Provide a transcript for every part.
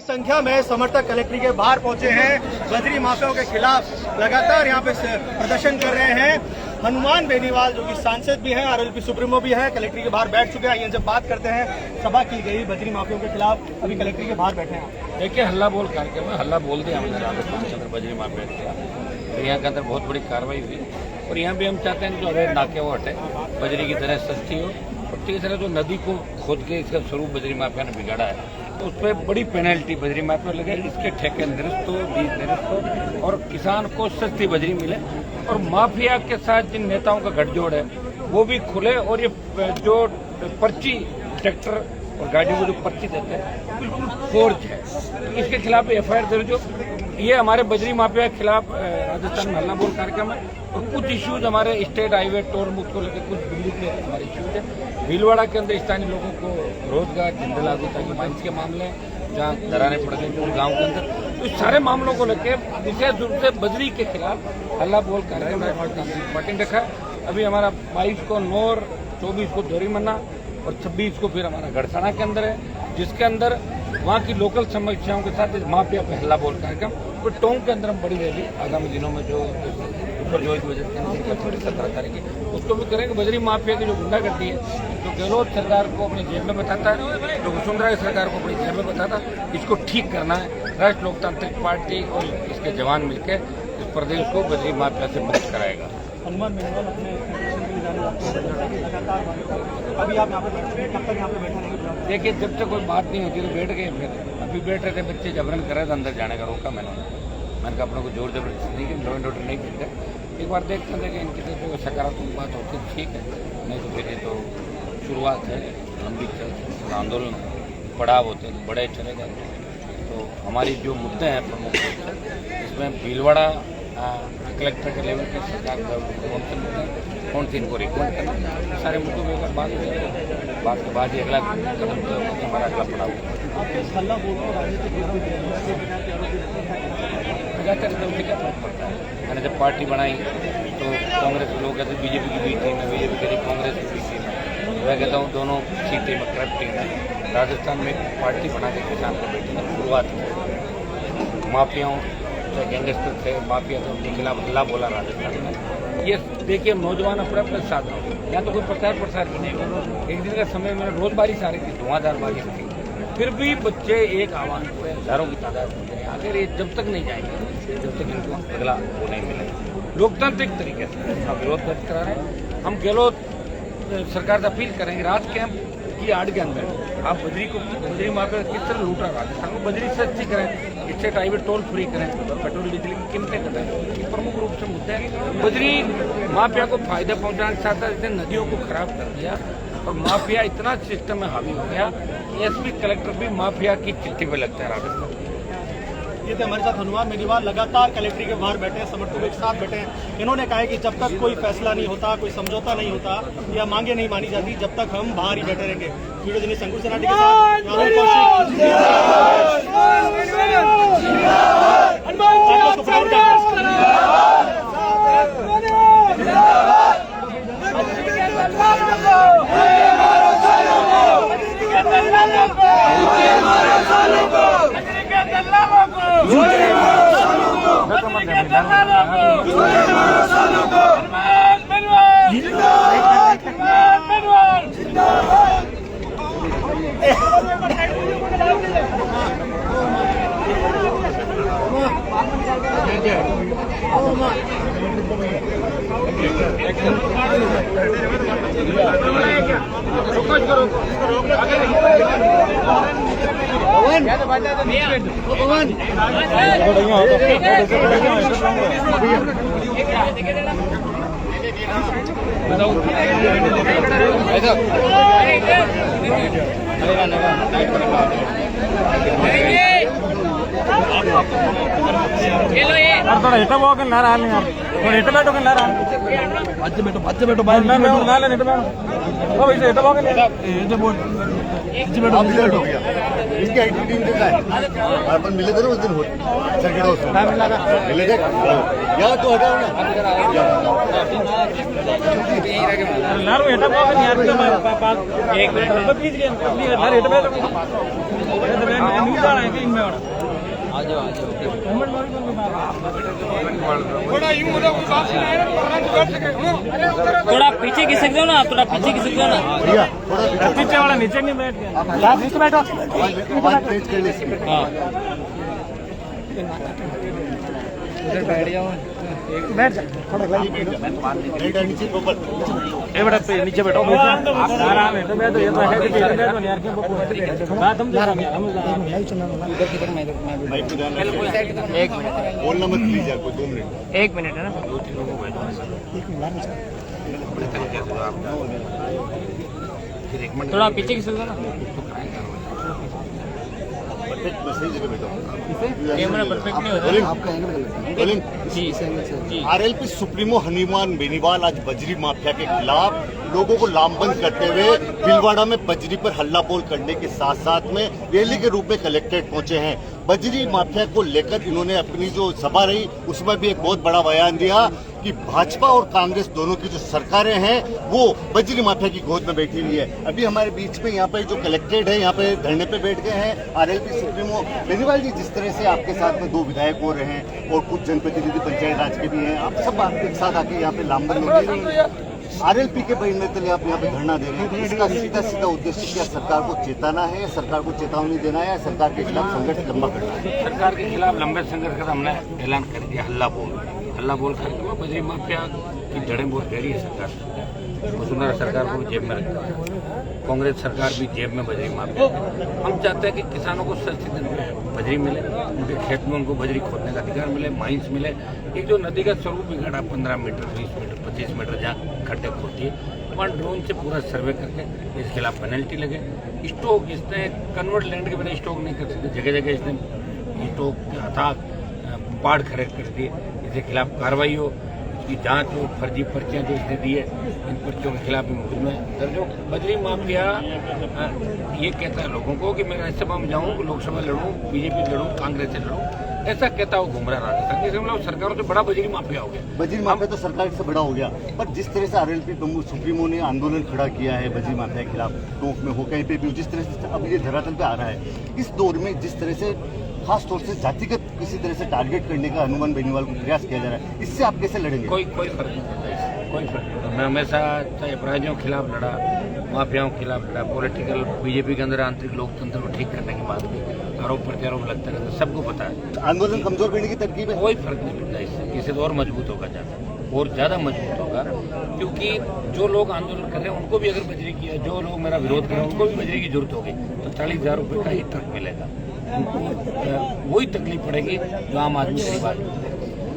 संख्या में समर्थक कलेक्ट्री के बाहर पहुंचे हैं। बजरी माफियाओं के खिलाफ लगातार यहां पे प्रदर्शन कर रहे हैं। हनुमान बेनीवाल जो कि सांसद भी हैं, आरएलपी सुप्रीमो भी है, कलेक्ट्री के बाहर बैठ चुके हैं। ये जब बात करते हैं, सभा की गई बजरी माफियाओं के खिलाफ, अभी कलेक्ट्री के बाहर बैठे हैं। देखिए, हल्ला बोल कार्यक्रम में हल्ला बोल दिया हमने राजस्थान के अंदर बजरी माफिया के खिलाफ। तो यहाँ के अंदर बहुत बड़ी कार्रवाई हुई और यहाँ भी हम चाहते हैं जो अवैध नाके वो हटे, बजरी की तरह सस्ती हो। और तीसरा जो नदी को खोद के इसका स्वरूप बजरी माफिया ने बिगाड़ा है, तो उस पर बड़ी पेनल्टी बजरी माफिया लगे। इसके ठेके निरस्त हो, बीज निरस्त हो और किसान को सस्ती बजरी मिले। और माफिया के साथ जिन नेताओं का गठजोड़ है वो भी खुले। और ये जो पर्ची ट्रैक्टर और गाड़ियों को जो पर्ची देते हैं बिल्कुल फोर्ज है। तो इसके खिलाफ एफआईआर दर्ज हो। ये हमारे बजरी माफिया के खिलाफ राजस्थान में हल्ला बोल कार्यक्रम है। और कुछ इश्यूज हमारे स्टेट हाईवे टोल मुक्त को लेकर कुछ दिल्ली के हमारे इश्यूज है। भीलवाड़ा के अंदर स्थानीय लोगों को रोजगार, जिंदल लागू ताकि माइंस के मामले जहाँ दरारें पड़ गई पूरे गाँव के अंदर, तो इस सारे मामलों को लेकर विशेष रूप से बजरी के खिलाफ हल्ला बोल कार्यक्रम पार्टी ने रखा है। अभी हमारा 22 को नौर, 24 को दोरीमन्ना और 26 को फिर हमारा गढ़साना के अंदर है, जिसके अंदर वहाँ की लोकल समस्याओं के साथ इस माफिया पे हल्ला बोल कार्यक्रम। तो टोंक के अंदर हम बड़ी रैली आगामी दिनों में जो ऊपर जो वजह 17 तारीख उसको भी करेंगे। बजरी माफिया की जो गुंडागर्दी है, जो गहलोत सरकार को अपनी जेब में बताता है, जो वसुंधरा सरकार को अपनी जेब में बताता है, इसको ठीक करना है। राष्ट्र लोकतांत्रिक पार्टी और इसके जवान मिलकर इस प्रदेश को बजरी माफिया से मुक्त कराएगा। हनुमान बेनीवाल अपने अभी आप यहाँ पे बैठे, कब तक यहाँ पे बैठे रहेंगे? देखिए, जब तक कोई बात नहीं होती तो बैठ गए। फिर अभी बैठ रहे थे, बच्चे जबरन कर रहे थे अंदर जाने का, रोका मैंने कहा अपने को जोर जबरदस्ती नहीं कि लॉ एंड ऑर्डर नहीं मिलता। एक बार देखते थे कि इनकी तो सकारात्मक बात होती है, ठीक है, नहीं तो फिर ये तो शुरुआत है, लंबी चल आंदोलन पड़ाव होते हैं, बड़े चले जाते हैं। तो हमारी जो मुद्दे हैं प्रमुख रूप से, इसमें भीलवाड़ा कलेक्टर के लेवल पे सरकार कौन से मुद्दे हैं, कौन सी इनको रिकमेंड करना, सारे मुद्दों में अगर बात हो जाए, बात के बाद ही अगला कदम तो हमारा अगला पड़ाव क्या फर्क पड़ता है। मैंने जब पार्टी बनाई तो कांग्रेस के लोग कहते बीजेपी की बी टीम है, बीजेपी कह रही कांग्रेस की बी टीम है। मैं कहता हूँ दोनों सी टीम है, करप्ट टीम है। राजस्थान में पार्टी बना के किसान को बैठी ने शुरुआत की। माफियाओं चाहे गैंगस्टर थे, माफिया थे, उनके खिलाफ हल्ला बोला राजस्थान में। ये देखिए, नौजवान अपने अपने साथ हैं, यहाँ तो कोई प्रचार प्रसार भी नहीं। एक दिन का समय में रोज बारिश आ रही थी, धुआंधार बारिश थी, फिर भी बच्चे एक आह्वान पे हजारों की तादाद में आखिर ये जब तक नहीं जाएंगे, जब तक इनको अगला वो नहीं मिलेगा। लोकतांत्रिक तरीके से अपना विरोध दर्ज करा रहे हैं। हम गहलोत सरकार से अपील करेंगे, राज कैंप की आड़ के अंदर आप बजरी माफिया किस तरह लूट रहा राजस्थान में, बजरी सस्ती करें, इससे हाईवे टोल फ्री करें, पेट्रोल डीजल की कीमतें घटाएं। ये प्रमुख रूप से मुद्दे हैं। बजरी माफिया को फायदे पहुंचाने के साथ साथ इसने नदियों को खराब कर दिया और माफिया इतना सिस्टम में हावी हो गया कि एसपी कलेक्टर भी माफिया की चिट्ठी पे लगता है राजस्थान। ये थे हमारे साथ हनुमान बेनीवाल, लगातार कलेक्ट्री के बाहर बैठे हैं, समर्थकों के साथ बैठे हैं। इन्होंने कहा है कि जब तक कोई फैसला नहीं होता, कोई समझौता नहीं होता या मांगे नहीं मानी जाती, जब तक हम बाहर ही बैठे रहेंगे। वीडियो जर्नलिस्ट अंकुर सेनाटी के साथ राहुल कौशिक। थोड़ा हिट होकर ना रहा यार, थोड़ा हिट बैठो ना रहा, बच्चे बैठो बाहर ना बैठो, हिट बैठो, वो वैसे हिट होकर हो गया इसकी आईटी टीम देखा है अपन मिले थे ना उस दिन सर्किट हाउस में मिले थे यहाँ तो हटाओ ना ಎಲ್ಲರೂ ಎಟ ಹೋಗಿ ಯಾರು एक मिनट तो बीच गए ಎಲ್ಲರೂ ಎಟ ಬೇಕು ನ್ಯೂಸ್ ಆಣ ಇದೆ ಇನ್ಮೆ ಆಣ थोड़ा पीछे खिसक जाओ ना, थोड़ा पीछे खिसक जाओ ना। बढ़िया थोड़ा पीछे वाला नीचे नहीं बैठ गया, आप नीचे बैठो। आवाज तेज कर ले इसकी हाँ उधर बैठ जाओ, बैठ जा थोड़ा नीचे ऊपर ये बेटा नीचे बैठो आराम है। तो मैं तो ये तो है कि बैठो यार क्यों बात हम जा रहे हैं हम लाइव चलना वाला इधर किधर मैं माइक को ध्यान रखो 1 मिनट बोलना मत प्लीज यार कोई 2 मिनट 1 मिनट है ना 2-3 लोगों को थोड़ा पीछे की सुनो ना परफेक्ट सही जगह बैठो कैमरा परफेक्ट नहीं होता आपका angle G RLP supremo Hanuman Beniwal आज बजरी माफिया के खिलाफ लोगों को लामबंद करते हुए भीलवाड़ा में बजरी पर हल्ला बोल करने के साथ साथ में रैली के रूप में कलेक्ट्रेट पहुंचे हैं। बजरी माफिया को लेकर इन्होंने अपनी जो सभा रही उसमें भी एक बहुत बड़ा बयान दिया कि भाजपा और कांग्रेस दोनों की जो सरकारें हैं वो बजरी माफिया की गोद में बैठी हुई है। अभी हमारे बीच में यहाँ पे जो कलेक्ट्रेट है यहाँ पे धरने पे बैठ गए हैं आरएलपी सुप्रीमो बेनीवाल जी। जिस तरह से आपके साथ में 2 विधायक हो रहे हैं और कुछ जनप्रतिनिधि पंचायत राज के भी हैं, आप सब एक साथ आके यहाँ पे लामबंद हो रही है। आरएलपी के बैनर तले आप यहाँ पे धरना दे रहे हैं, इसका सीधा सीधा उद्देश्य क्या सरकार को चेताना है, सरकार को चेतावनी देना है या सरकार के खिलाफ संघर्ष लंबा करना है? सरकार के खिलाफ लंबे संघर्ष का हमने ऐलान कर दिया। हल्ला बोल कर बजरी माफिया की जड़ें बहुत गहरी है। सरकार वसुंधरा सरकार को जेब में रखता है, कांग्रेस सरकार भी जेब में बजरी माफिया। हम चाहते हैं कि किसानों को सस्ती दर में बजरी मिले, उनके खेत में उनको बजरी खोदने का अधिकार मिले, माइंस मिले। एक जो नदी का स्वरूप बिगड़ा 15 मीटर 20 मीटर 25 मीटर जहाँ खड्डे खोदती है वहाँ ड्रोन से पूरा सर्वे करके इसके खिलाफ पेनल्टी लगे। स्टॉक इसने कन्वर्ट लैंड के बिना स्टॉक नहीं कर सकते, जगह जगह इसने स्टॉक अथाक बाढ़ खरीद कर दिए, इसके खिलाफ कार्रवाई हो, इसकी जांच हो, फर्जी पर्चियां जो इसने दी है इन पर्चियों के खिलाफ भी मुकदमे दर्ज हो। बजरी माफिया ये कहता है लोगों को कि मैं राज्यसभा में जाऊँ, लोकसभा लड़ूँ, बीजेपी लड़ूँ, कांग्रेस से लड़ूँ, ऐसा कहता हो घूम रहा राजस्थान के सरकारों से बड़ा बजरी माफिया हो गया। बजरी माफिया तो सरकार से बड़ा हो गया, पर जिस तरह से आरएलपी सुप्रीमो ने आंदोलन खड़ा किया है बजरी माफिया के खिलाफ, टोंक में हो कहीं पे भी, जिस तरह से अब ये धरातल पे आ रहा है, इस दौर में जिस तरह से खास तौर से जातिगत किसी तरह से टारगेट करने का हनुमान बेनीवाल को प्रयास किया जा रहा है, इससे आप कैसे लड़ेंगे? कोई फर्क नहीं पड़ता इससे, कोई फर्क नहीं पड़ता। मैं हमेशा चाहे अपराधियों के खिलाफ लड़ा, माफियाओं के खिलाफ लड़ा, पॉलिटिकल बीजेपी के अंदर आंतरिक लोकतंत्र को ठीक करने की बात की, आरोप प्रत्यारोप लगता रहता, सबको पता है। आंदोलन कमजोर करने की तरकीब है, कोई फर्क नहीं पड़ता इससे, इससे तो और मजबूत होगा और ज़्यादा मजबूत होगा। क्योंकि जो लोग आंदोलन कर रहे हैं उनको भी अगर बजरी किया, जो लोग मेरा विरोध कर रहे हैं उनको भी बजरी की जरूरत होगी तो 40,000 रुपये का ही ट्रक मिलेगा। उनको वही तकलीफ पड़ेगी जो आम आदमी गरीब आदमी।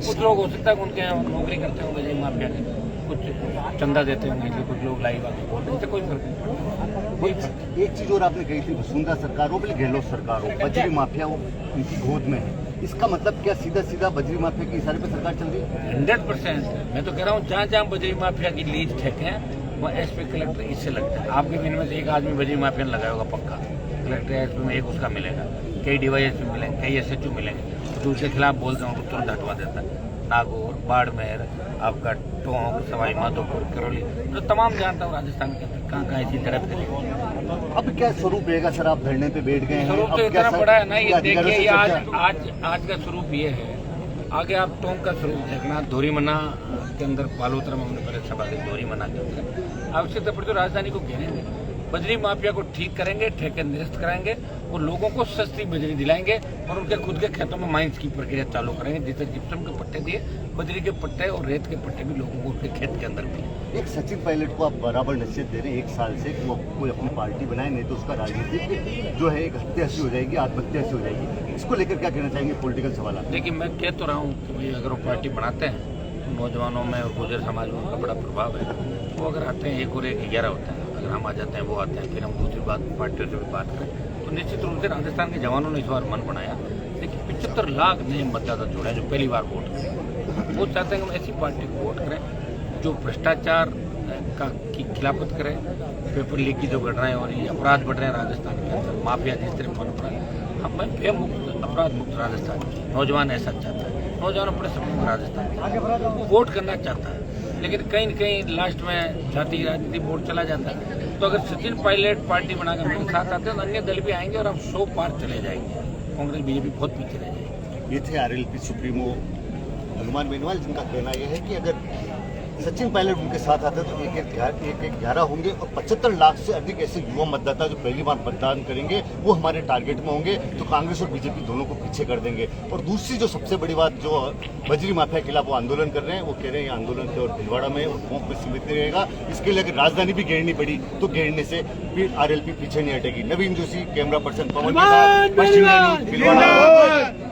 कुछ लोग हो सकता है कि उनके यहाँ नौकरी करते होंगे बजरी माफिया के, कुछ चंदा देते होंगे, कुछ लोग लाइव आके बोलते हैं, कोई फर्क नहीं। कोई फर्क। एक चीज और आपने कही थी, वसुंधरा सरकार हो बोले गहलोत सरकार हो, बजरी माफिया हो उनकी गोद में है, इसका मतलब क्या सीधा सीधा बजरी माफिया के इशारे पे सरकार चल रही है? 100%। मैं तो कह रहा हूँ जहाँ जहाँ बजरी माफिया की लीज ठेके हैं वहाँ एसपी कलेक्टर इससे लगता है। आपके भी इनमें से एक आदमी बजरी माफिया ने लगाया होगा पक्का, कलेक्टर एसपी में एक उसका मिलेगा, कई डीवाईएसपी मिलेंगे, कई एसएचओ मिलेंगे, तो उसके खिलाफ बोलते हैं उनको तुरंत हटवा देता है। नागौर, बाड़मेर, आपका टोंक, सवाई माधोपुर, करौली, तो तमाम जानता हूँ राजस्थान के अंदर कहाँ कहाँ ऐसी तरफ से। अब क्या स्वरूप रहेगा सर? आप धरने पे बैठ गए हैं, स्वरूप तो इतना बड़ा है ना, ये देखिए ये आज का स्वरूप ये है। आगे आप टोंक का स्वरूप देखना, धोरीमना के अंदर बालोतरा में हमने पहले सभा की, धोरीमना के अंदर आवश्यकता पड़ी तो राजधानी को घेरेंगे, बजरी माफिया को ठीक करेंगे, ठेके निरस्त कराएंगे और लोगों को सस्ती बजरी दिलाएंगे और उनके खुद के खेतों में माइंस की प्रक्रिया चालू करेंगे, जिससे जिप्सम के पट्टे दिए, बजरी के पट्टे और रेत के पट्टे भी लोगों को उनके खेत के अंदर मिले। एक सचिन पायलट को आप बराबर नसीहत दे रहे हैं 1 साल से कि वो कोई अपनी पार्टी बनाए, नहीं तो उसका राजनीतिक जो है एक हत्या सी हो जाएगी, आत्महत्या सी हो जाएगी, इसको लेकर क्या कहना चाहेंगे? पॉलिटिकल सवाल। देखिए मैं कह तो रहा हूँ कि भाई अगर वो पार्टी बनाते हैं तो नौजवानों में और गुजर समाज में उनका बड़ा प्रभाव है। वो अगर आते हैं 1 और 1 11 होता है, अगर हम आ जाते हैं वो आते हैं, फिर हम दूसरी बात पार्टियों से भी बात करें तो निश्चित रूप से राजस्थान के जवानों ने इस बार मन बनाया। देखिए 75 लाख नए मतदाता जोड़े हैं जो पहली बार वोट करें। वो चाहते हैं कि हम ऐसी पार्टी को वोट करें जो भ्रष्टाचार की खिलाफत करें। पेपर लीक की जो घटनाएं हो रही हैं, अपराध बढ़ रहे हैं राजस्थान के अंदर, माफिया जिस तरह बन रहा है, हम भय मुक्त अपराध मुक्त राजस्थान, नौजवान ऐसा चाहता है, नौजवान अपने सपने में राजस्थान वोट करना चाहता है, लेकिन कहीं न कहीं लास्ट में जाति राजनीति वोट चला जाता है। तो अगर सचिन पायलट पार्टी बनाकर मेरे साथ आते हैं तो अन्य दल भी आएंगे और हम 100 पार चले जाएंगे, कांग्रेस बीजेपी बहुत पीछे रह जाएगी। ये थे आरएलपी सुप्रीमो हनुमान बेनीवाल, जिनका कहना यह है कि अगर सचिन पायलट उनके साथ आते तो 1-11 होंगे और 75 लाख से अधिक ऐसे युवा मतदाता जो पहली बार मतदान करेंगे वो हमारे टारगेट में होंगे, तो कांग्रेस और बीजेपी दोनों को पीछे कर देंगे। और दूसरी जो सबसे बड़ी बात, जो बजरी माफिया के खिलाफ वो आंदोलन कर रहे हैं, वो कह रहे हैं ये आंदोलन केवल भीलवाड़ा में और टोंक में सीमित नहीं रहेगा, इसके लिए अगर राजधानी भी घेरनी पड़ी तो घेरने से फिर आरएलपी पीछे नहीं हटेगी। नवीन जोशी, कैमरा पर्सन पवन के साथ, पश्चिम भीलवाड़ा।